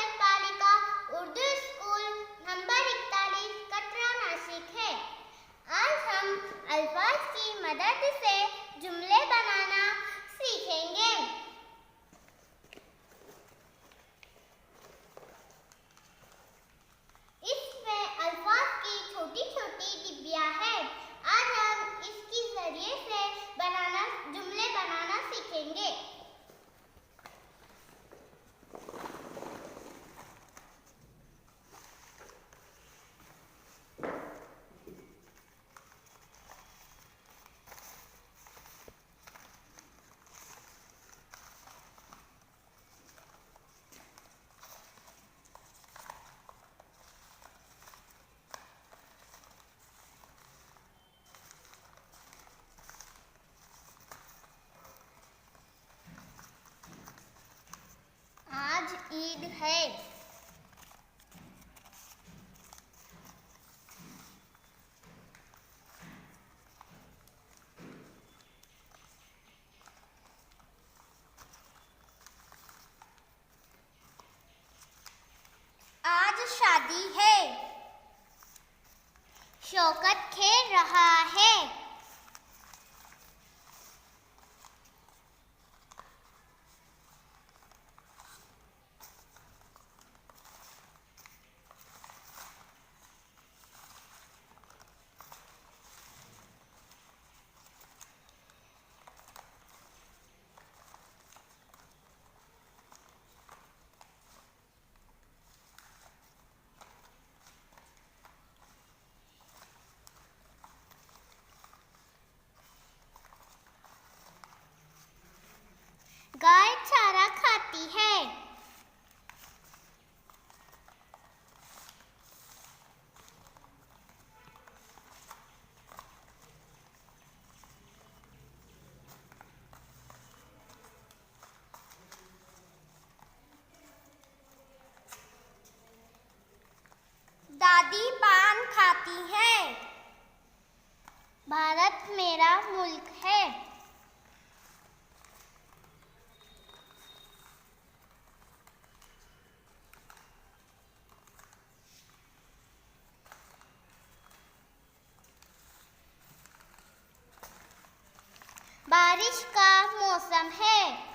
नगर पालिका Urdu school number 41 Katra Nashik है। आज हम अल्फाज की मदद से जुमले बनाना सीखेंगे। इसमें अल्फाज की छोटी छोटी डिब्बियां हैं। आज हम इसके जरिए से जुमले बनाना सीखेंगे। आज ईद है। आज शादी है। शौकत खेल रहा है। गाय चारा खाती है। दादी पान खाती है। भारत मेरा मुल्क है। बारिश का मौसम है।